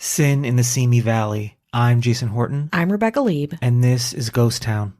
Sin in the Simi Valley. I'm Jason Horton. I'm Rebecca Lieb. And this is Ghost Town.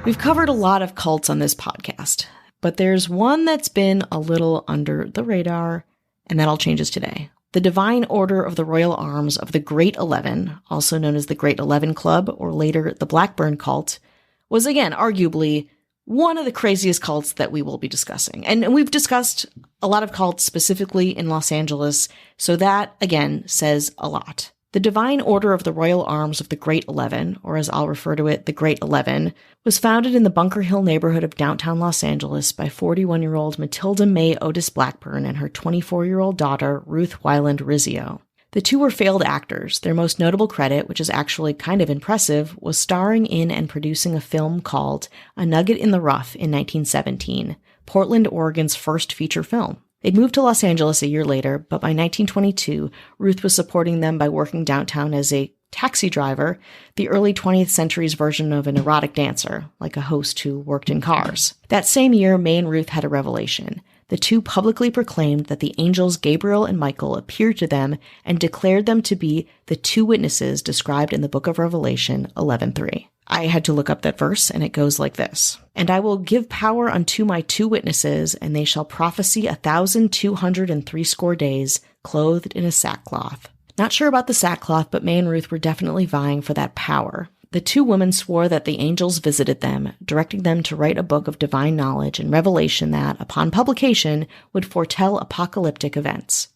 We've covered a lot of cults on this podcast, but there's one that's been a little under the radar, and that all changes today. The Divine Order of the Royal Arms of the Great 11, also known as the Great 11 Club, or later the Blackburn Cult, was again arguably one of the craziest cults that we will be discussing. And we've discussed a lot of cults specifically in Los Angeles, so that, again, says a lot. The Divine Order of the Royal Arms of the Great 11, or as I'll refer to it, the Great 11, was founded in the Bunker Hill neighborhood of downtown Los Angeles by 41-year-old Matilda May Otis Blackburn and her 24-year-old daughter, Ruth Wyland Rizzio. The two were failed actors. Their most notable credit, which is actually kind of impressive, was starring in and producing a film called A Nugget in the Rough in 1917, Portland, Oregon's first feature film. They'd moved to Los Angeles a year later, but by 1922, Ruth was supporting them by working downtown as a taxi driver, the early 20th century's version of an erotic dancer, like a host who worked in cars. That same year, May and Ruth had a revelation. The two publicly proclaimed that the angels Gabriel and Michael appeared to them and declared them to be the two witnesses described in the book of Revelation 11:3. I had to look up that verse, and it goes like this. And I will give power unto my two witnesses, and they shall prophesy 1,260 days, clothed in a sackcloth. Not sure about the sackcloth, but May and Ruth were definitely vying for that power. The two women swore that the angels visited them, directing them to write a book of divine knowledge and revelation that, upon publication, would foretell apocalyptic events.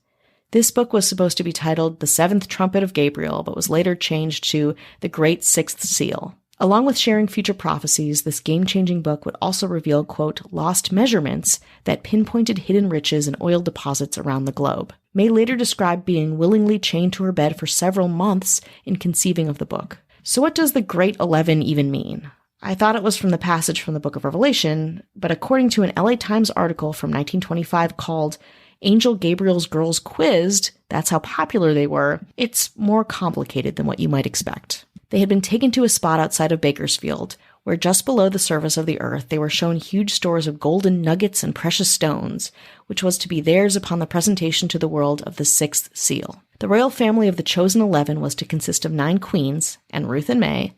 This book was supposed to be titled The Seventh Trumpet of Gabriel, but was later changed to The Great Sixth Seal. Along with sharing future prophecies, this game-changing book would also reveal, quote, lost measurements that pinpointed hidden riches and oil deposits around the globe. May later described being willingly chained to her bed for several months in conceiving of the book. So what does the Great 11 even mean? I thought it was from the passage from the book of Revelation, but according to an LA Times article from 1925 called Angel Gabriel's Girls Quizzed, that's how popular they were, it's more complicated than what you might expect. They had been taken to a spot outside of Bakersfield, where just below the surface of the earth they were shown huge stores of golden nuggets and precious stones, which was to be theirs upon the presentation to the world of the sixth seal. The royal family of the chosen 11 was to consist of 9 queens, and Ruth and May.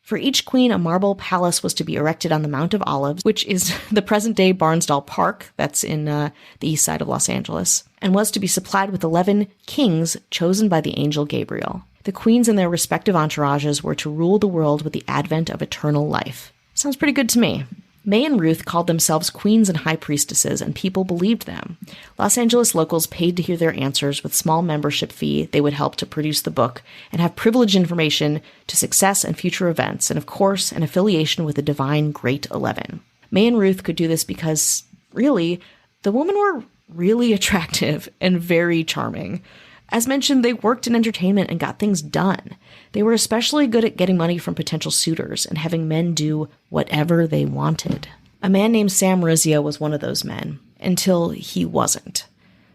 For each queen, a marble palace was to be erected on the Mount of Olives, which is the present-day Barnsdall Park, that's in the east side of Los Angeles, and was to be supplied with 11 kings chosen by the angel Gabriel. The queens and their respective entourages were to rule the world with the advent of eternal life. Sounds pretty good to me. May and Ruth called themselves queens and high priestesses, and people believed them. Los Angeles locals paid to hear their answers with small membership fee. They would help to produce the book and have privileged information to success and future events, and of course, an affiliation with the divine Great 11. May and Ruth could do this because, really, the women were really attractive and very charming. As mentioned, they worked in entertainment and got things done. They were especially good at getting money from potential suitors and having men do whatever they wanted. A man named Sam Rizzio was one of those men, until he wasn't.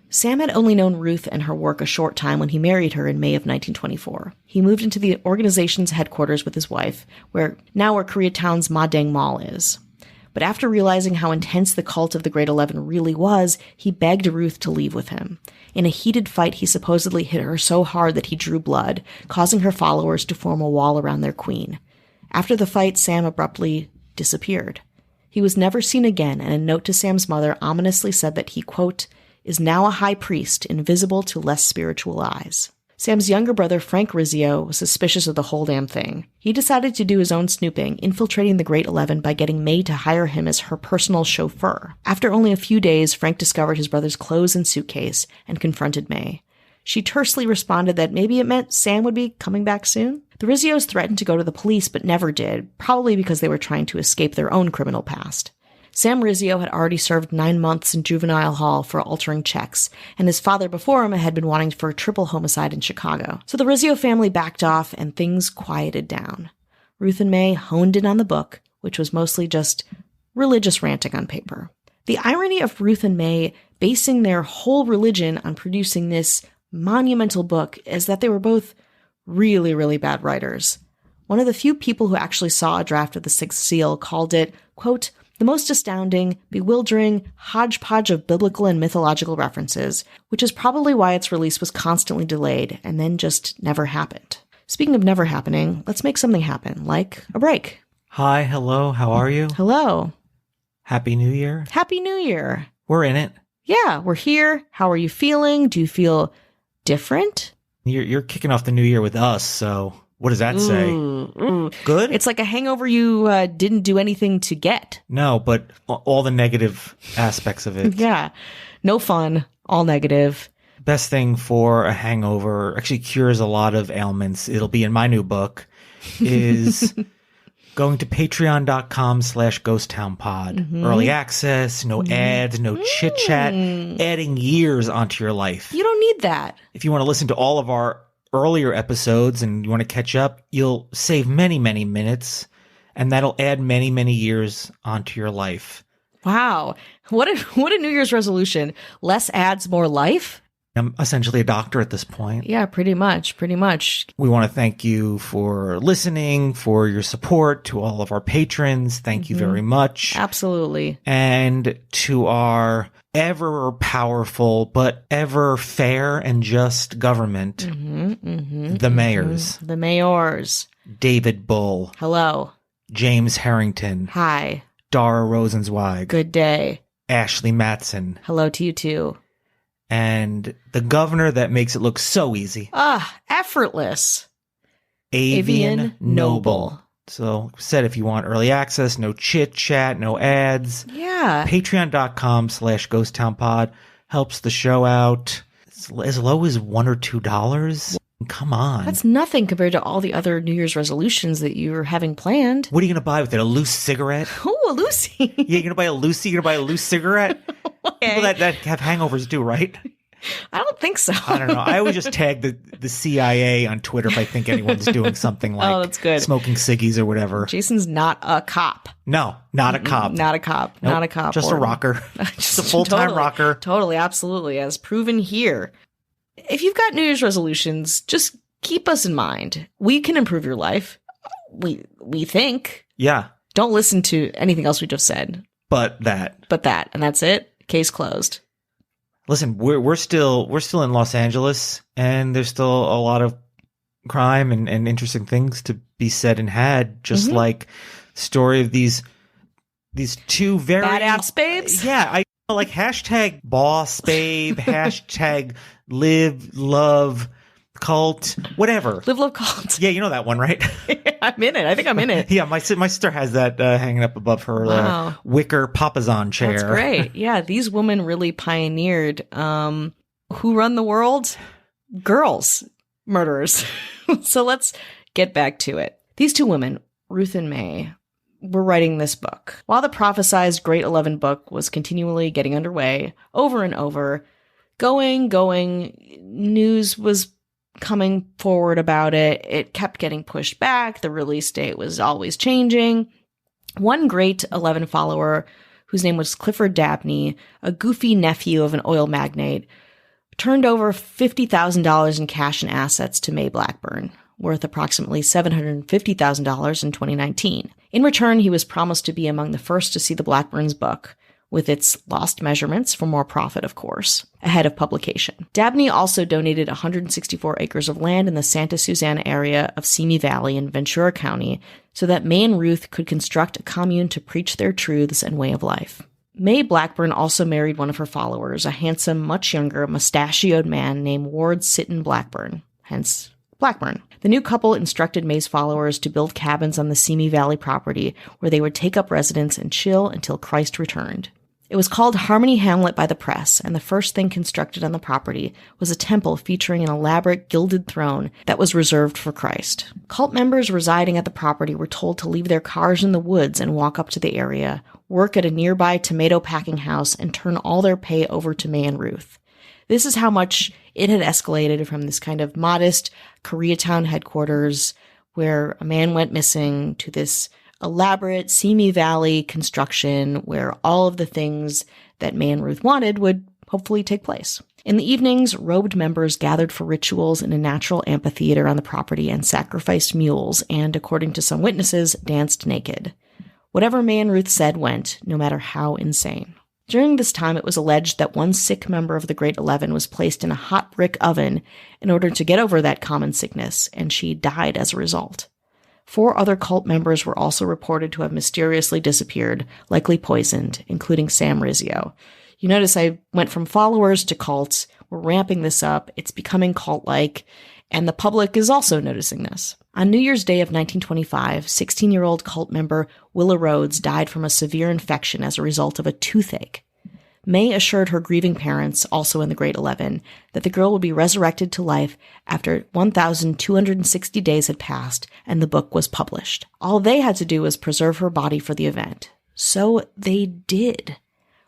Sam had only known Ruth and her work a short time when he married her in May of 1924. He moved into the organization's headquarters with his wife, where Koreatown's Ma Dang Mall is. But after realizing how intense the cult of the Great 11 really was, he begged Ruth to leave with him. In a heated fight, he supposedly hit her so hard that he drew blood, causing her followers to form a wall around their queen. After the fight, Sam abruptly disappeared. He was never seen again, and a note to Sam's mother ominously said that he, quote, is now a high priest, invisible to less spiritual eyes. Sam's younger brother, Frank Rizzio, was suspicious of the whole damn thing. He decided to do his own snooping, infiltrating the Great 11 by getting May to hire him as her personal chauffeur. After only a few days, Frank discovered his brother's clothes and suitcase and confronted May. She tersely responded that maybe it meant Sam would be coming back soon. The Rizzios threatened to go to the police but never did, probably because they were trying to escape their own criminal past. Sam Rizzio had already served 9 months in juvenile hall for altering checks, and his father before him had been wanting for a triple homicide in Chicago. So the Rizzio family backed off and things quieted down. Ruth and May honed in on the book, which was mostly just religious ranting on paper. The irony of Ruth and May basing their whole religion on producing this monumental book is that they were both really, really bad writers. One of the few people who actually saw a draft of The Sixth Seal called it, quote, the most astounding, bewildering hodgepodge of biblical and mythological references, which is probably why its release was constantly delayed and then just never happened. Speaking of never happening, let's make something happen, like a break. Hi, hello, how are you? Hello. Happy New Year. Happy New Year. We're in it. Yeah, we're here. How are you feeling? Do you feel different? You're kicking off the new year with us, so what does that say? Good? It's like a hangover you didn't do anything to get. No, but all the negative aspects of it. Yeah. No fun. All negative. Best thing for a hangover, actually cures a lot of ailments. It'll be in my new book, is going to patreon.com/ghosttownpod. Early access, no ads, no chit chat, adding years onto your life. You don't need that. If you want to listen to all of our earlier episodes and you want to catch up, you'll save many, many minutes, and that'll add many, many years onto your life. Wow. What a New Year's resolution. Less ads, more life? I'm essentially a doctor at this point. Yeah, pretty much. Pretty much. We want to thank you for listening, for your support, to all of our patrons. Thank you very much. Absolutely. And to our ever powerful but ever fair and just government, the mayors. The mayors. David Bull, Hello. James Harrington, Hi. Dara Rosenzweig, Good day. Ashley Matson, Hello to you too. and the governor that makes it look so easy, Effortless. Avian Noble. Noble. So said, if you want early access, no chit chat, no ads, Yeah. patreon.com/ghosttownpod helps the show out. As low as $1 or $2. Come on. That's nothing compared to all the other New Year's resolutions that you're having planned. What are you going to buy with it? A loose cigarette? Oh, Lucy. Yeah, you're going to buy a Lucy? You're going to buy a loose cigarette? People that have hangovers do, right? I don't think so. I don't know. I always just tag the CIA on Twitter if I think anyone's doing something like that's good. smoking ciggies or whatever. Jason's not a cop. No, not a cop. Not a cop. Nope, Not a cop. Just a rocker. Just a full-time Totally. rocker. Totally, absolutely, as proven here. If you've got New Year's resolutions, just keep us in mind. We can improve your life. We think. Yeah, Don't listen to anything else we just said. but that. And that's it. Case closed. Listen, we're still in Los Angeles, and there's still a lot of crime and interesting things to be said and had. Just like story of these two very Badass babes? Yeah, I like hashtag boss babe, hashtag live love cult, whatever. Live, love, cult. Yeah, you know that one, right? I'm in it. I think I'm in it. Yeah, my sister has that hanging up above her Wow. wicker papasan chair. That's great. Yeah, these women really pioneered. Who run the world? Girls. Murderers. So let's get back to it. These two women, Ruth and May, were writing this book. While the prophesized Great 11 book was continually getting underway, over and over, going, news was coming forward about it. It kept getting pushed back. The release date was always changing. One Great 11 follower, whose name was Clifford Dabney, a goofy nephew of an oil magnate, turned over $50,000 in cash and assets to May Blackburn, worth approximately $750,000 in 2019. In return, he was promised to be among the first to see the Blackburns' book, with its lost measurements for more profit, of course, ahead of publication. Dabney also donated 164 acres of land in the Santa Susana area of Simi Valley in Ventura County so that May and Ruth could construct a commune to preach their truths and way of life. May Blackburn also married one of her followers, a handsome, much younger, mustachioed man named Ward Sitton Blackburn, hence Blackburn. The new couple instructed May's followers to build cabins on the Simi Valley property where they would take up residence and chill until Christ returned. It was called Harmony Hamlet by the press, and the first thing constructed on the property was a temple featuring an elaborate gilded throne that was reserved for Christ. Cult members residing at the property were told to leave their cars in the woods and walk up to the area, work at a nearby tomato packing house, and turn all their pay over to May and Ruth. This is how much it had escalated from this kind of modest Koreatown headquarters where a man went missing to this elaborate Simi Valley construction where all of the things that May and Ruth wanted would hopefully take place. In the evenings, robed members gathered for rituals in a natural amphitheater on the property and sacrificed mules and, according to some witnesses, danced naked. Whatever May and Ruth said went, no matter how insane. During this time, it was alleged that one sick member of the Great 11 was placed in a hot brick oven in order to get over that common sickness, and she died as a result. 4 other cult members were also reported to have mysteriously disappeared, likely poisoned, including Sam Rizzio. You notice I went from followers to cults. We're ramping this up. It's becoming cult-like, and the public is also noticing this. On New Year's Day of 1925, 16-year-old cult member Willa Rhodes died from a severe infection as a result of a toothache. May assured her grieving parents, also in the Great 11, that the girl would be resurrected to life after 1,260 days had passed and the book was published. All they had to do was preserve her body for the event. So they did.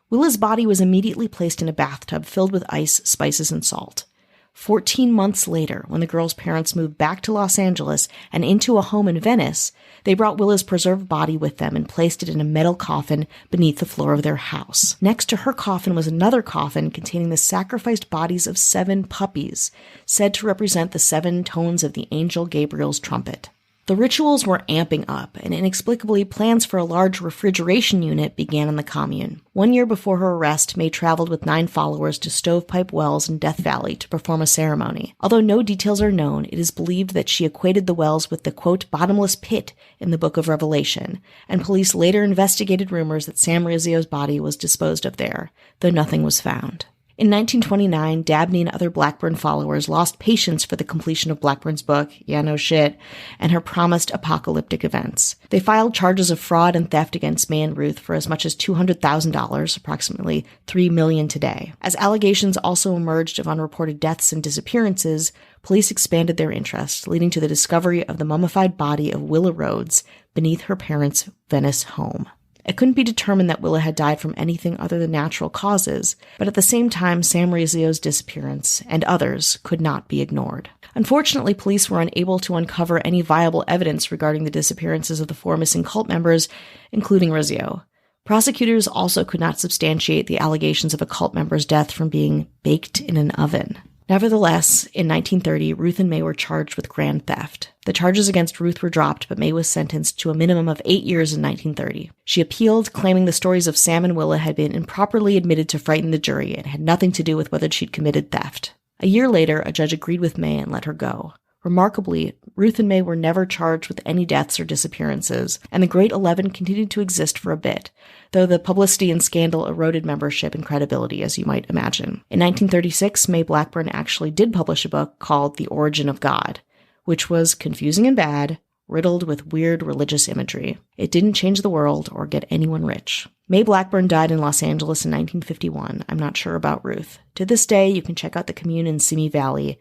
Willa's body was immediately placed in a bathtub filled with ice, spices, and salt. 14 months later, when the girl's parents moved back to Los Angeles and into a home in Venice, they brought Willa's preserved body with them and placed it in a metal coffin beneath the floor of their house. Next to her coffin was another coffin containing the sacrificed bodies of 7 puppies, said to represent the 7 tones of the angel Gabriel's trumpet. The rituals were amping up, and inexplicably, plans for a large refrigeration unit began in the commune. 1 year before her arrest, May traveled with 9 followers to Stovepipe Wells in Death Valley to perform a ceremony. Although no details are known, it is believed that she equated the wells with the, quote, bottomless pit in the Book of Revelation, and police later investigated rumors that Sam Rizzio's body was disposed of there, though nothing was found. In 1929, Dabney and other Blackburn followers lost patience for the completion of Blackburn's book, yeah, no shit, and her promised apocalyptic events. They filed charges of fraud and theft against May and Ruth for as much as $200,000, approximately $3 million today. As allegations also emerged of unreported deaths and disappearances, police expanded their interest, leading to the discovery of the mummified body of Willa Rhodes beneath her parents' Venice home. It couldn't be determined that Willa had died from anything other than natural causes, but at the same time, Sam Rizzio's disappearance, and others, could not be ignored. Unfortunately, police were unable to uncover any viable evidence regarding the disappearances of the 4 missing cult members, including Rizzio. Prosecutors also could not substantiate the allegations of a cult member's death from being baked in an oven. Nevertheless, in 1930, Ruth and May were charged with grand theft. The charges against Ruth were dropped, but May was sentenced to a minimum of 8 years in 1930. She appealed, claiming the stories of Sam and Willa had been improperly admitted to frighten the jury and had nothing to do with whether she'd committed theft. A year later, a judge agreed with May and let her go. Remarkably, Ruth and May were never charged with any deaths or disappearances, and the Great 11 continued to exist for a bit, though the publicity and scandal eroded membership and credibility, as you might imagine. In 1936, May Blackburn actually did publish a book called The Origin of God, which was confusing and bad, riddled with weird religious imagery. It didn't change the world or get anyone rich. May Blackburn died in Los Angeles in 1951. I'm not sure about Ruth. To this day, you can check out the commune in Simi Valley,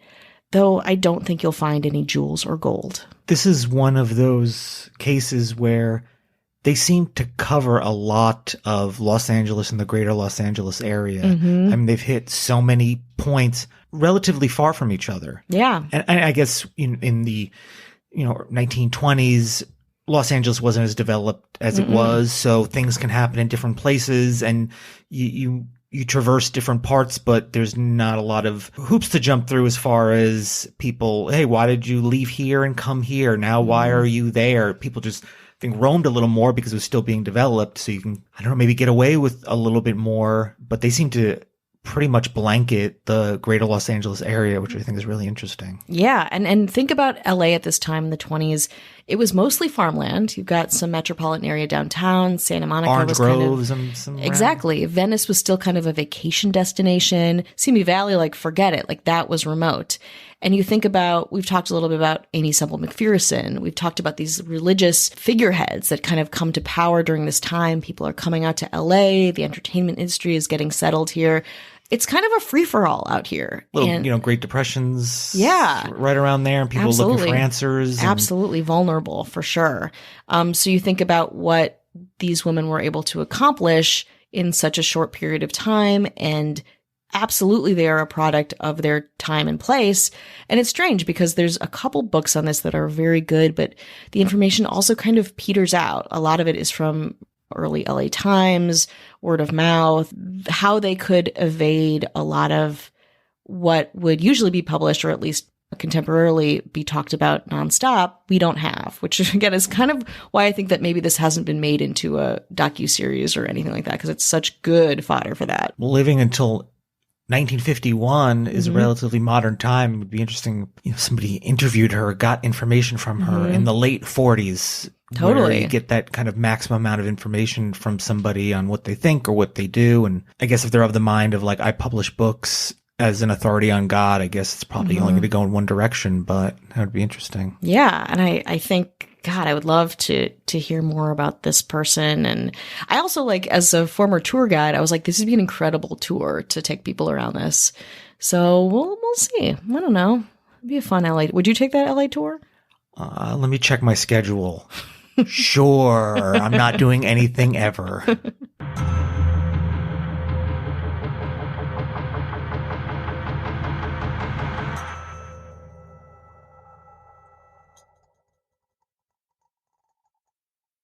though I don't think you'll find any jewels or gold. This is one of those cases where they seem to cover a lot of Los Angeles and the greater Los Angeles area. Mm-hmm. I mean, they've hit so many points relatively far from each other. Yeah. And I guess in the 1920s, Los Angeles wasn't as developed as it was, so things can happen in different places, and you traverse different parts, but there's not a lot of hoops to jump through as far as people, hey, why did you leave here and come here? Now, why are you there? People just, I think, roamed a little more because it was still being developed. So you can, I don't know, maybe get away with a little bit more, but they seem to pretty much blanket the greater Los Angeles area, which I think is really interesting. Yeah. And think about LA at this time in the 20s. It was mostly farmland. You've got some metropolitan area downtown. Santa Monica Orange was groves kind of, and some exactly. Venice was still kind of a vacation destination. Simi Valley, like, forget it. Like, that was remote. And you think about, we've talked a little bit about Amy Semple McPherson. We've talked about these religious figureheads that kind of come to power during this time. People are coming out to LA. The entertainment industry is getting settled here. It's kind of a free-for-all out here. Little, Great Depressions. Yeah. Right around there, and people looking for answers. Absolutely vulnerable, for sure. So you think about what these women were able to accomplish in such a short period of time, and absolutely they are a product of their time and place. And it's strange because there's a couple books on this that are very good, but the information also kind of peters out. A lot of it is from early LA Times, word of mouth, how they could evade a lot of what would usually be published, or at least contemporarily be talked about nonstop, we don't have, which again is kind of why I think that maybe this hasn't been made into a docuseries or anything like that, because it's such good fodder for that. Living until 1951 is a relatively modern time. It would be interesting if somebody interviewed her, got information from her in the late 40s. Totally. Where you get that kind of maximum amount of information from somebody on what they think or what they do. And I guess if they're of the mind of like, I publish books as an authority on God, I guess it's probably only going to go in one direction, but that would be interesting. Yeah. And I think, God, I would love to hear more about this person. And I also, like, as a former tour guide, I was like, this would be an incredible tour to take people around this. So we'll see. I don't know. It'd be a fun LA. Would you take that LA tour? Let me check my schedule. Sure. I'm not doing anything ever.